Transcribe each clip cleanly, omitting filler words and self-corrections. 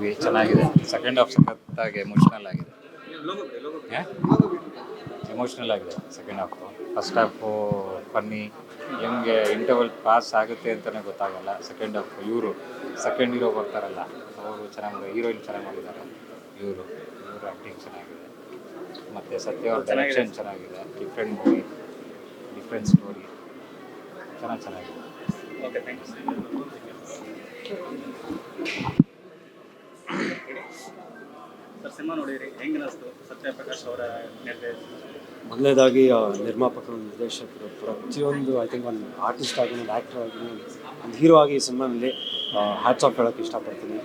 Movie ಚೆನ್ನಾಗಿದೆ. Second half ಸಖತ್ತಾಗಿ emotional ಆಗಿದೆ. ಎಮೋಷ್ನಲ್ ಆಗಿದೆ second half. First half funny, ಹೆಂಗೆ ಇಂಟರ್ವಲ್ ಪಾಸ್ ಆಗುತ್ತೆ ಅಂತಲೇ ಗೊತ್ತಾಗಲ್ಲ. ಸೆಕೆಂಡ್ ಹಾಫು ಇವರು ಸೆಕೆಂಡ್ ಹೀರೋ ಬರ್ತಾರಲ್ಲ ಅವರು ಚೆನ್ನಾಗಿ ಮಾಡಿದ್ದಾರೆ, ಹೀರೋಯಿನ್ ಚೆನ್ನಾಗಿ ಮಾಡಿದ್ದಾರೆ. ಇವರು ಆ್ಯಕ್ಟಿಂಗ್ ಚೆನ್ನಾಗಿದೆ. ಮತ್ತು ಸತ್ಯ ಅವ್ರ ಡೈರೆಕ್ಷನ್ ಚೆನ್ನಾಗಿದೆ. ಡಿಫ್ರೆಂಟ್ ಮೂವಿ, ಡಿಫ್ರೆಂಟ್ ಸ್ಟೋರಿ, ಚೆನ್ನಾಗಿದೆ. Okay, thank you sir. ಸಿನಿಮಾ ನೋಡಿರಿ, ಹೆಂಗೆ ಅನಿಸ್ತು? ಸತ್ಯಪ್ರಕಾಶ್ ಅವರ ನಿರ್ದೇಶನ. ಮೊದಲನೇದಾಗಿ ನಿರ್ಮಾಪಕರು, ನಿರ್ದೇಶಕರು, ಪ್ರತಿಯೊಂದು ಐ ಥಿಂಕ್ ಒಂದು ಆರ್ಟಿಸ್ಟ್ ಆಗಿ, ಒಂದು ಆ್ಯಕ್ಟರ್ ಆಗಿ, ಒಂದು ಹೀರೋ ಆಗಿ ಈ ಸಿನಿಮಾನಲ್ಲಿ ಹ್ಯಾಟ್ಸ್ ಆಫ್ ಹೇಳೋಕ್ಕೆ ಇಷ್ಟಪಡ್ತೀನಿ.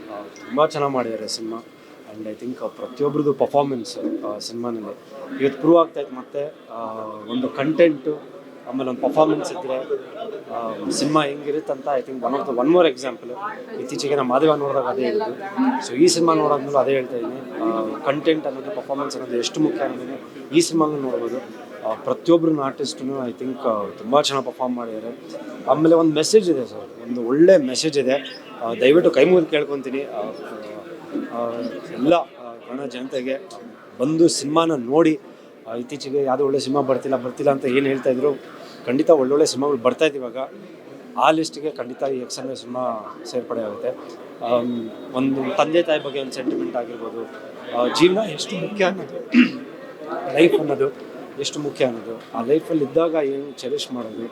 ತುಂಬ ಚೆನ್ನಾಗಿ ಮಾಡಿದ್ದಾರೆ ಸಿನಿಮಾ. ಆ್ಯಂಡ್ ಐ ಥಿಂಕ್ ಪ್ರತಿಯೊಬ್ಬರದ್ದು ಪರ್ಫಾರ್ಮೆನ್ಸ್ ಸಿನಿಮಾನಲ್ಲಿ ಇವತ್ತು ಪ್ರೂವ್ ಆಗ್ತಾಯಿತ್ತು. ಮತ್ತು ಒಂದು ಕಂಟೆಂಟು ಆಮೇಲೆ ಒಂದು ಪರ್ಫಾರ್ಮೆನ್ಸ್ ಇದ್ದರೆ ಸಿನಿಮಾ ಹೆಂಗಿರುತ್ತೆ ಅಂತ I think one more example ಇತ್ತೀಚೆಗೆ ನಮ್ಮ ಮಾದೇವ ನೋಡಿದಾಗ ಅದೇ ಹೇಳಿದ್ದು. ಸೊ ಈ ಸಿನಿಮಾ ನೋಡೋದ್ಮೇಲೆ ಅದೇ ಹೇಳ್ತಾ ಇದ್ದೀನಿ, ಕಂಟೆಂಟ್ ಅನ್ನೋದು, ಪರ್ಫಾರ್ಮೆನ್ಸ್ ಅನ್ನೋದು ಎಷ್ಟು ಮುಖ್ಯ ಅನ್ನೋದನ್ನು ಈ ಸಿನಿಮಾನು ನೋಡ್ಬೋದು. ಪ್ರತಿಯೊಬ್ಬರು ಆರ್ಟಿಸ್ಟೂ ಐ ಥಿಂಕ್ ತುಂಬ ಚೆನ್ನಾಗಿ ಪರ್ಫಾರ್ಮ್ ಮಾಡಿದ್ದಾರೆ. ಆಮೇಲೆ ಒಂದು ಮೆಸೇಜ್ ಇದೆ ಸರ್, ಒಂದು ಒಳ್ಳೆ ಮೆಸೇಜ್ ಇದೆ. ದಯವಿಟ್ಟು ಕೈ ಮುಗಿದು ಕೇಳ್ಕೊತೀನಿ ಎಲ್ಲ ಕನ್ನಡ ಜನತೆಗೆ ಬಂದು ಸಿನಿಮಾನ ನೋಡಿ. ಇತ್ತೀಚೆಗೆ ಯಾವುದೋ ಒಳ್ಳೆ ಸಿನಿಮಾ ಬರ್ತಿಲ್ಲ ಅಂತ ಏನು ಹೇಳ್ತಾಯಿದ್ರು, ಖಂಡಿತ ಒಳ್ಳೊಳ್ಳೆ ಸಿನಿಮಾಗಳು ಬರ್ತಾಯಿದ್ದು. ಇವಾಗ ಆ ಲಿಸ್ಟಿಗೆ ಖಂಡಿತ ಈ ಎಕ್ಸನ್ವೇ ಸಿನಿಮಾ ಸೇರ್ಪಡೆ ಆಗುತ್ತೆ. ಒಂದು ತಂದೆ ತಾಯಿ ಬಗ್ಗೆ ಒಂದು ಸೆಂಟಿಮೆಂಟ್ ಆಗಿರ್ಬೋದು, ಜೀವನ ಎಷ್ಟು ಮುಖ್ಯ ಅನ್ನೋದು, ಲೈಫ್ ಅನ್ನೋದು ಎಷ್ಟು ಮುಖ್ಯ ಅನ್ನೋದು, ಆ ಲೈಫಲ್ಲಿ ಇದ್ದಾಗ ಏನು ಚೆರಿಷ್ ಮಾಡೋದು,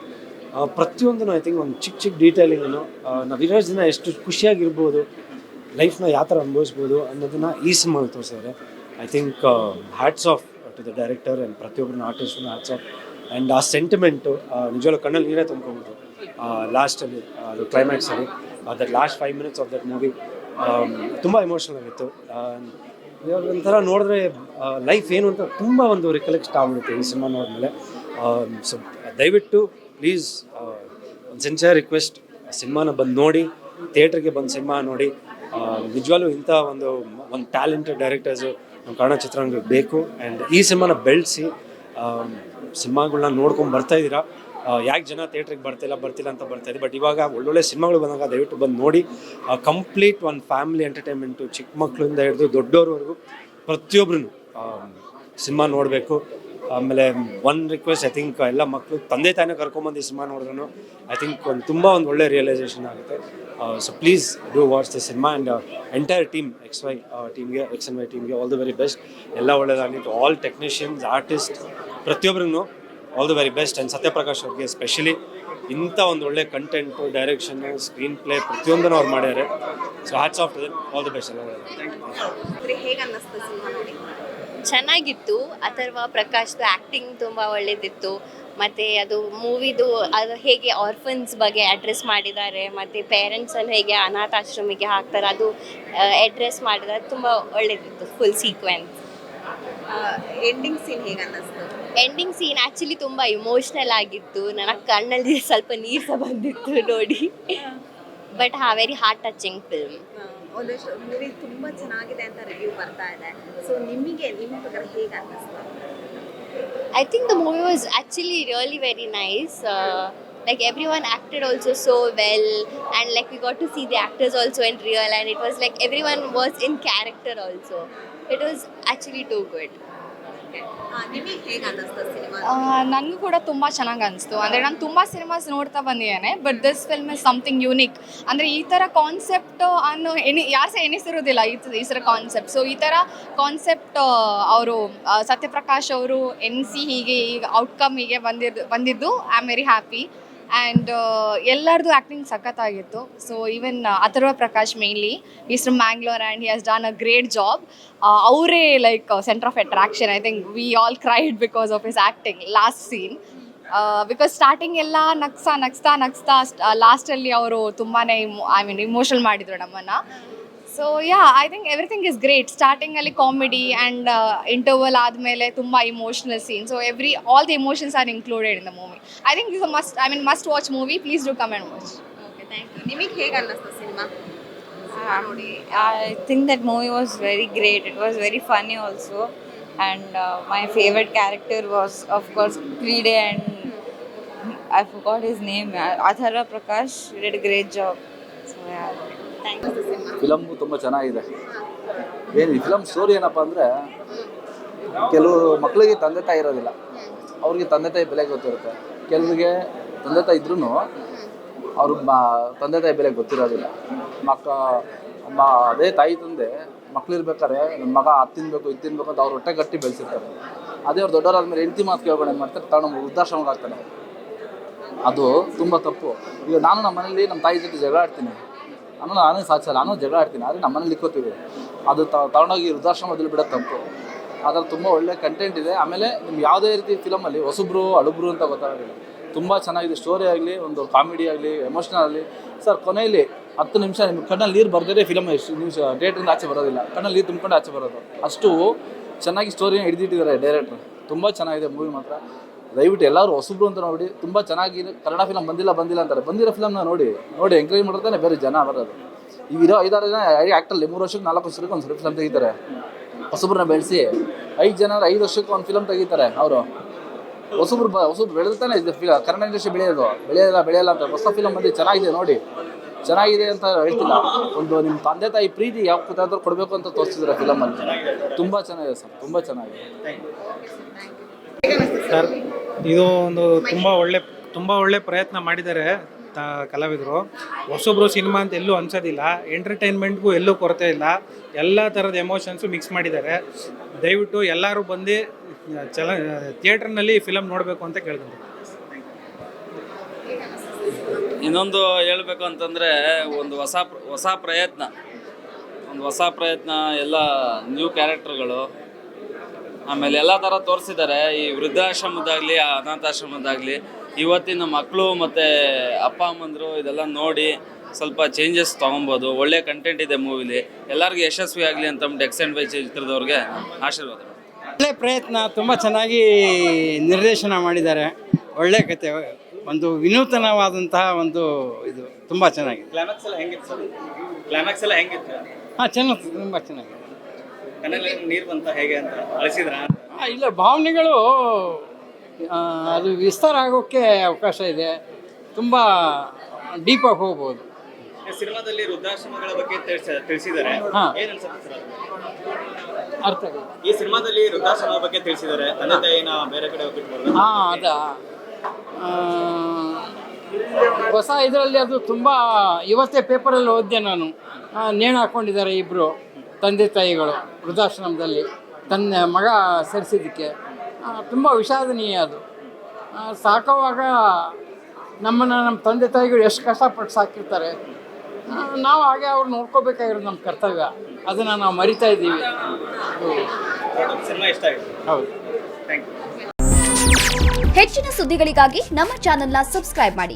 ಪ್ರತಿಯೊಂದೂ ಐ ಥಿಂಕ್ ಒಂದು ಚಿಕ್ಕ ಡೀಟೇಲಿಂಗನ್ನು ನಾವು ಇರೋ ದಿನ ಎಷ್ಟು ಖುಷಿಯಾಗಿರ್ಬೋದು, ಲೈಫ್ನ ಯಾವ ಥರ ಅನುಭವಿಸ್ಬೋದು ಅನ್ನೋದನ್ನು ಈ ಸಿನಿಮಾದಲ್ಲಿ ತೋರಿಸಿದ್ದಾರೆ. I think hats off to the director and ಪ್ರತಿಯೊಬ್ಬರನ್ನ ಆರ್ಟಿಸ್ಟು ಹ್ಯಾಟ್ಸ್ ಆಫ್. ಆ್ಯಂಡ್ ಆ ಸೆಂಟಿಮೆಂಟು ನಿಜವಾಗ್ಲೂ ಕಣ್ಣಲ್ಲಿ ನೀರೇ ತುಂಬ್ಕೊಂಡ್ಬಿಟ್ಟು ಲಾಸ್ಟಲ್ಲಿ ಅದು ಕ್ಲೈಮ್ಯಾಕ್ಸಲ್ಲಿ that last 5 minutes of that movie ತುಂಬ ಎಮೋಷ್ನಲ್ ಆಗಿತ್ತು. ಇವಾಗ ಒಂಥರ ನೋಡಿದ್ರೆ ಲೈಫ್ ಏನು ಅಂತ ತುಂಬ ಒಂದು ರಿಕಲೆಕ್ಟ್ ಆಗ್ಬಿಡುತ್ತೆ ಈ ಸಿನಿಮಾ ನೋಡಿದ್ಮೇಲೆ. ಸೊ ದಯವಿಟ್ಟು ಪ್ಲೀಸ್ ಒಂದು ಸಿನ್ಸಿಯರ್ ರಿಕ್ವೆಸ್ಟ್, ಸಿನಿಮಾನ ಬಂದು ನೋಡಿ, ಥಿಯೇಟ್ರಿಗೆ ಬಂದು ಸಿನಿಮಾ ನೋಡಿ. ನಿಜವಾಗ್ಲೂ ಇಂಥ ಒಂದು ಟ್ಯಾಲೆಂಟೆಡ್ ಡೈರೆಕ್ಟರ್ಸು ನಮ್ಮ ಕನ್ನಡ ಚಿತ್ರರಂಗಕ್ಕೆ ಬೇಕು. ಆ್ಯಂಡ್ ಈ ಸಿನಿಮಾನ ಬೆಳೆಸಿ ಸಿನಿಮಾಗಳನ್ನ ನೋಡ್ಕೊಂಡು ಬರ್ತಾಯಿದ್ದೀರಾ. ಯಾಕೆ ಜನ ಥಿಯೇಟ್ರಿಗೆ ಬರ್ತಿಲ್ಲ ಅಂತ ಬರ್ತಾಯಿದೆ. ಬಟ್ ಇವಾಗ ಒಳ್ಳೊಳ್ಳೆ ಸಿನಿಮಾಗಳು ಬಂದಾಗ ದಯವಿಟ್ಟು ಬಂದು ನೋಡಿ. ಕಂಪ್ಲೀಟ್ ಒಂದು ಫ್ಯಾಮಿಲಿ ಎಂಟರ್ಟೈನ್ಮೆಂಟು, ಚಿಕ್ಕ ಮಕ್ಕಳಿಂದ ಹಿಡಿದು ದೊಡ್ಡವ್ರವರೆಗೂ ಪ್ರತಿಯೊಬ್ಬರೂ ಸಿನಿಮಾ ನೋಡಬೇಕು. ಆಮೇಲೆ ಒನ್ ರಿಕ್ವೆಸ್ಟ್, ಐ ಥಿಂಕ್ ಎಲ್ಲ ಮಕ್ಕಳು ತಂದೆ ತಾಯಿನ ಕರ್ಕೊಂಬಂದು ಈ ಸಿನಿಮಾ ನೋಡಿದ್ರು ಐ ಥಿಂಕ್ ತುಂಬ ಒಳ್ಳೆ ರಿಯಲೈಸೇಷನ್ ಆಗುತ್ತೆ. So please do watch the cinema. And entire team XY ಟೀಮ್ಗೆ, XNY ಟೀಮ್ಗೆ ಆಲ್ ದಿ ವೆರಿ ಬೆಸ್ಟ್. ಎಲ್ಲ ಒಳ್ಳೆಯದಾಗಲಿ ಟು ಆಲ್ ಟೆಕ್ನಿಷಿಯನ್ಸ್, ಆರ್ಟಿಸ್ಟ್, ಪ್ರತಿಯೊಬ್ಬರಿಗೂ all the very best. And Satyaprakash ಅವ್ರಿಗೆ ಸ್ಪೆಷಲಿ ಇಂಥ ಒಂದು ಒಳ್ಳೆ ಕಂಟೆಂಟು, ಡೈರೆಕ್ಷನ್ನು, ಸ್ಕ್ರೀನ್ ಪ್ಲೇ ಪ್ರತಿಯೊಂದನ್ನು ಅವ್ರು ಮಾಡ್ಯಾರೆ. So hats off to them, all the best. ಎಲ್ಲ ಚೆನ್ನಾಗಿತ್ತು. ಅಥರ್ವ ಪ್ರಕಾಶ್ದು ಆ್ಯಕ್ಟಿಂಗ್ ತುಂಬ ಒಳ್ಳೆಯದಿತ್ತು. ಮತ್ತು ಅದು ಮೂವಿದು ಅದು ಹೇಗೆ ಆರ್ಫನ್ಸ್ ಬಗ್ಗೆ ಅಡ್ರೆಸ್ ಮಾಡಿದ್ದಾರೆ, ಮತ್ತು ಪೇರೆಂಟ್ಸನ್ನು ಹೇಗೆ ಅನಾಥಾಶ್ರಮಿಗೆ ಹಾಕ್ತಾರೆ ಅದು ಅಡ್ರೆಸ್ ಮಾಡಿದ್ದಾರೆ. ತುಂಬ ಒಳ್ಳೆಯದಿತ್ತು ಫುಲ್ ಸೀಕ್ವೆನ್ಸ್. ಎಂಡಿಂಗ್ ಸೀನ್ ಹೇಗೆ ಅನ್ನಿಸ್ತು? ಎಂಡಿಂಗ್ ಸೀನ್ ಆ್ಯಕ್ಚುಲಿ ತುಂಬ ಇಮೋಷ್ನಲ್ ಆಗಿತ್ತು. ನನಗೆ ಕಣ್ಣಲ್ಲಿ ಸ್ವಲ್ಪ ನೀರು ಸಹ ಬಂದಿತ್ತು ನೋಡಿ. But very heart touching film. ಒಂದಷ್ಟು ಮೂವಿ ತುಂಬ ಚೆನ್ನಾಗಿದೆ ಅಂತ ರಿವ್ಯೂ ಬರ್ತಾ ಇದೆ. ಸೊ ನಿಮ್ಮ ಪ್ರಕಾರ ಹೇಗೆ ಅನ್ನಿಸ್ತು? I think the movie was actually really very nice. Like everyone acted also so well, and like we got to see the actors also in real, and it was like everyone was in character also. It was actually too good. ನಿಮಗೆ ಹೇಗೆ ಅನ್ನಿಸ್ತು cinema? ನನಗೂ ಕೂಡ ತುಂಬ ಚೆನ್ನಾಗಿ ಅನಿಸ್ತು. ಅಂದರೆ ನಾನು ತುಂಬ ಸಿನಿಮಾಸ್ ನೋಡ್ತಾ ಬಂದಿದ್ದೇನೆ, but this film is something unique. ಅಂದರೆ ಈ ಥರ ಕಾನ್ಸೆಪ್ಟ್ ಅನ್ನು ಯಾರು ಸಹ ಎನಿಸಿರೋದಿಲ್ಲ ಈ ಥರ ಕಾನ್ಸೆಪ್ಟ್. ಸೊ ಈ ಥರ ಕಾನ್ಸೆಪ್ಟ್ ಅವರು ಸತ್ಯಪ್ರಕಾಶ್ ಅವರು ಎನಿಸಿ ಹೀಗೆ ಈಗ ಔಟ್ಕಮ್ ಹೀಗೆ ಬಂದಿದ್ದು I am very happy. And ಎಲ್ಲರದು ಆ್ಯಕ್ಟಿಂಗ್ ಸಖತ್ತಾಗಿತ್ತು. So even Atharva Prakash mainly is from Mangalore and he has done a great job. ಅವರೇ like centre of attraction. I think we all cried because of his acting last scene. Because starting ಎಲ್ಲ ನಗ್ಸ್ತಾ ಲಾಸ್ಟಲ್ಲಿ ಅವರು ತುಂಬಾ emotional ಮಾಡಿದರು ನಮ್ಮನ್ನು. So I think everything is great. ಸ್ಟಾರ್ಟಿಂಗಲ್ಲಿ comedy and interval ಆದಮೇಲೆ ತುಂಬ emotional scene. So all the emotions are included in the movie. I think this must watch movie. Please do come and watch. Okay, thank you. ನಿಮಗೆ ಹೇಗೆ ಅನ್ನಿಸ್ತು cinema ನೋಡಿ? I think that movie was very great. It was very funny also, and my favorite character was, of course, Kride, and I forgot his name. Atharva Prakash did a great job. So yeah. Film ತುಂಬ ಚೆನ್ನಾಗಿದೆ. ಏನು ಈ film story ಏನಪ್ಪ ಅಂದರೆ, ಕೆಲವು ಮಕ್ಕಳಿಗೆ ತಂದೆ ತಾಯಿ ಇರೋದಿಲ್ಲ, ಅವ್ರಿಗೆ ತಂದೆ ತಾಯಿ ಬೆಲೆ ಗೊತ್ತಿರುತ್ತೆ. ಕೆಲವರಿಗೆ ತಂದೆ ತಾಯಿ ಇದ್ರೂ ಅವ್ರ ತಂದೆ ತಾಯಿ ಬೆಲೆ ಗೊತ್ತಿರೋದಿಲ್ಲ. ಅದೇ ತಾಯಿ ತಂದೆ ಮಕ್ಳಿರ್ಬೇಕಾದ್ರೆ ನನ್ನ ಮಗ ಅದು ತಿನ್ಬೇಕು ಇದು ತಿನ್ಬೇಕು ಅಂತ ಅವ್ರ ಹೊಟ್ಟೆ ಗಟ್ಟಿ ಬೆಳೆಸಿರ್ತಾರೆ. ಅದೇ ಅವ್ರು ದೊಡ್ಡವರಾದ್ಮೇಲೆ ಹೆಂಡತಿ ಮಾತು ಕೇಳ್ಕೊಂಡು ಏನು ಮಾಡ್ತಾರೆ, ತಗೊಂಡು ವೃದ್ಧಾಶ್ರಮಕ್ಕೆ ಆಗ್ತಾನೆ. ಅದು ತುಂಬ ತಪ್ಪು. ಈಗ ನಾನು ನಮ್ಮ ಮನೇಲಿ ನಮ್ಮ ತಾಯಿ ಜೊತೆ ಜಗಳ ಆಡ್ತೀನಿ, ನಾನೇ ಸಾಚಲ್ಲ, ನಾನು ಜಗಳ ಆಡ್ತೀನಿ, ಆದರೆ ನಮ್ಮ ಮನೇಲಿ ಇಕ್ಕೋತೀವಿ. ಅದು ತಗೊಂಡೋಗಿ ವೃದ್ಧಾಶ್ರಮದಲ್ಲಿ ಬಿಡೋದು ತಪ್ಪು. ಅದರ ತುಂಬ ಒಳ್ಳೆ ಕಂಟೆಂಟ್ ಇದೆ. ಆಮೇಲೆ ನಿಮ್ಗೆ ಯಾವುದೇ ರೀತಿ ಫಿಲಮಲ್ಲಿ ಹೊಸಬ್ರು ಅಳುಬ್ರು ಅಂತ ಗೊತ್ತಾಗೋದಿಲ್ಲ. ತುಂಬ ಚೆನ್ನಾಗಿದೆ. ಸ್ಟೋರಿ ಆಗಲಿ, ಒಂದು ಕಾಮಿಡಿ ಆಗಲಿ, ಎಮೋಷ್ನಲ್ ಆಗಲಿ. ಸರ್ ಕೊನೆಯಲ್ಲಿ 10 ನಿಮಿಷ ನಿಮ್ಗೆ ಕಣ್ಣಲ್ಲಿ ನೀರು ಬರ್ದೇ ಫಿಲಮ್ ಎಷ್ಟು ನಿಮಿಷ ಥಿಯೇಟ್ರಿಂದ ಆಚೆ ಬರೋದಿಲ್ಲ, ಕಣ್ಣಲ್ಲಿ ನೀರು ತುಂಬ್ಕೊಂಡು ಆಚೆ ಬರೋದು. ಅಷ್ಟು ಚೆನ್ನಾಗಿ ಸ್ಟೋರಿನ ಹಿಡಿದಿಟ್ಟಿದ್ದಾರೆ ಡೈರೆಕ್ಟ್ರು. ತುಂಬ ಚೆನ್ನಾಗಿದೆ ಮೂವಿ ಮಾತ್ರ. ದಯವಿಟ್ಟು ಎಲ್ಲರೂ ಹೊಸಬ್ರು ಅಂತ ನೋಡಿ. ತುಂಬ ಚೆನ್ನಾಗಿದೆ. ಕನ್ನಡ ಫಿಲಮ್ ಬಂದಿಲ್ಲ ಅಂತಾರೆ, ಬಂದಿರೋ ಫಿಲಮ್ನ ನೋಡಿ ಎಂಕರೇಜ್ ಮಾಡ್ತಾನೆ ಬೇರೆ ಜನ ಬರೋದು. ಈಗ ಇರೋ 5-6 ಜನ ಆ್ಯಕ್ಟಲ್ಲಿ 3 ವರ್ಷಕ್ಕೆ 4 ವರ್ಷಕ್ಕೆ ಒಂದು ಫಿಲಮ್ ತೆಗಿತಾರೆ. ಹೊಸಬ್ರನ್ನ ಬೆಳೆಸಿ 5 ಜನ 5 ವರ್ಷಕ್ಕೆ ಒಂದು ಫಿಲಮ್ ತೆಗಿತಾರೆ. ಅವರು ಹೊಸಬ್ರು ಬೆಳೆತಾನೆ ಕನ್ನಡ ಇಂಡಸ್ಟ್ರಿ ಬೆಳೆಯಲ್ಲ ಅಂತ. ಹೊಸ ಫಿಲಮ್ ಬಂದು ಚೆನ್ನಾಗಿದೆ ನೋಡಿ, ಚೆನ್ನಾಗಿದೆ ಅಂತ ಹೇಳ್ತಿಲ್ಲ. ಒಂದು ನಿಮ್ಮ ತಂದೆ ತಾಯಿ ಪ್ರೀತಿ ಯಾವ ಕೂತಾದ್ರೂ ಕೊಡಬೇಕು ಅಂತ ತೋರಿಸಿದ್ರೆ ಫಿಲಮಲ್ಲಿ. ತುಂಬ ಚೆನ್ನಾಗಿದೆ ಸರ್, ತುಂಬ ಚೆನ್ನಾಗಿದೆ. ಸರ್ ಇದು ಒಂದು ತುಂಬ ಒಳ್ಳೆ ಪ್ರಯತ್ನ ಮಾಡಿದ್ದಾರೆ ಕಲಾವಿದರು. ಹೊಸೊಬ್ರು ಸಿನಿಮಾ ಅಂತ ಎಲ್ಲೂ ಅನ್ಸೋದಿಲ್ಲ, ಎಂಟರ್ಟೈನ್ಮೆಂಟ್ಗೂ ಎಲ್ಲೂ ಕೊರತೆ ಇಲ್ಲ, ಎಲ್ಲ ಥರದ ಎಮೋಷನ್ಸು ಮಿಕ್ಸ್ ಮಾಡಿದ್ದಾರೆ. ದಯವಿಟ್ಟು ಎಲ್ಲರೂ ಬಂದು ಥಿಯೇಟ್ರ್ನಲ್ಲಿ ಫಿಲಮ್ ನೋಡಬೇಕು ಅಂತ ಕೇಳ್ಕೊಂತೀನಿ. ಇನ್ನೊಂದು ಹೇಳಬೇಕು ಅಂತಂದರೆ, ಒಂದು ಹೊಸ ಪ್ರಯತ್ನ, ಎಲ್ಲ ನ್ಯೂ ಕ್ಯಾರೆಕ್ಟರ್ಗಳು, ಆಮೇಲೆ ಎಲ್ಲ ಥರ ತೋರಿಸಿದ್ದಾರೆ. ಈ ವೃದ್ಧಾಶ್ರಮದಾಗಲಿ ಅನಾಥಾಶ್ರಮದಾಗಲಿ ಇವತ್ತಿನ ಮಕ್ಕಳು ಮತ್ತು ಅಪ್ಪ ಅಮ್ಮಂದರು ಇದೆಲ್ಲ ನೋಡಿ ಸ್ವಲ್ಪ ಚೇಂಜಸ್ ತೊಗೊಬೋದು. ಒಳ್ಳೆ ಕಂಟೆಂಟ್ ಇದೆ ಮೂವಿಲಿ. ಎಲ್ಲರಿಗೂ ಯಶಸ್ವಿ ಆಗಲಿ ಅಂತಂದ್ಬಿಟ್ಟು ಎಕ್ಸೆಂಟ್ ಬೈ ಚಿತ್ರದವ್ರಿಗೆ ಆಶೀರ್ವಾದ. ಒಳ್ಳೆ ಪ್ರಯತ್ನ, ತುಂಬ ಚೆನ್ನಾಗಿ ನಿರ್ದೇಶನ ಮಾಡಿದ್ದಾರೆ. ಒಳ್ಳೆ ಕತೆ, ಒಂದು ವಿನೂತನವಾದಂತಹ ಒಂದು ಇದು ತುಂಬ ಚೆನ್ನಾಗಿದೆ. ಕ್ಲೈಮ್ಯಾಕ್ಸ್ ಎಲ್ಲ ಹೆಂಗಿತ್ತು? ಹಾಂ, ಚೆನ್ನಾಗಿ, ತುಂಬ ಚೆನ್ನಾಗಿದೆ. ಕಣ್ಣಲ್ಲಿ ನೀರು ಬಂತ ಹೇಗೆ ಅಂತ ಅಳಿಸಿದ್ರ? ಇಲ್ಲ, ಭಾವನೆಗಳು ಅದು ವಿಸ್ತಾರ ಆಗೋಕ್ಕೆ ಅವಕಾಶ ಇದೆ. ತುಂಬ ಡೀಪಾಗಿ ಹೋಗ್ಬೋದು. ಸಿನಿಮಾದಲ್ಲಿ ವೃದ್ಧಾಶ್ರಮಗಳ ಬಗ್ಗೆ ತಿಳಿಸಿದ್ದಾರೆ. ಹಾಂ, ಏನು ಅನ್ಸುತ್ತೆ ಸರ್? ಅರ್ಥ ಆಗಿದೆ. ಈ ಸಿನಿಮಾದಲ್ಲಿ ವೃದ್ಧಾಶ್ರಮದ ಬಗ್ಗೆ ತಿಳಿಸಿದ್ದಾರೆ. ತಂದೆ ತಾಯಿನ ಬೇರೆ ಕಡೆ ಹೋಗ್ಬಿಟ್ಟು ಹಾಂ, ಹೊಸ ಇದರಲ್ಲಿ ಅದು ತುಂಬ. ಇವತ್ತೇ ಪೇಪರಲ್ಲಿ ಓದಿದೆ ನಾನು. ನೇಣು ಹಾಕ್ಕೊಂಡಿದ್ದಾರೆ ಇಬ್ಬರು ತಂದೆ ತಾಯಿಗಳು ವೃದ್ಧಾಶ್ರಮದಲ್ಲಿ ತನ್ನ ಮಗ ಸೇರಿಸಿದ್ದಕ್ಕೆ. ತುಂಬ ವಿಷಾದನೀಯ ಅದು. ಸಾಕೋವಾಗ ನಮ್ಮ ತಂದೆ ತಾಯಿಗಳು ಎಷ್ಟು ಕಷ್ಟಪಟ್ಟು ಸಾಕಿರ್ತಾರೆ, ನಾವು ಹಾಗೆ ಅವ್ರು ನೋಡ್ಕೋಬೇಕಾಗಿರೋದು ನಮ್ಮ ಕರ್ತವ್ಯ. ಅದನ್ನು ನಾವು ಮರಿತಾ ಇದ್ದೀವಿ. ಸಿನಿಮಾ ಇಷ್ಟ ಆಗಿದೆ. ಹೌದು. Thank you. ಹೆಚ್ಚಿನ ಸುದ್ದಿಗಳಿಗಾಗಿ ನಮ್ಮ ಚಾನೆಲ್ನ ಸಬ್ಸ್ಕ್ರೈಬ್ ಮಾಡಿ.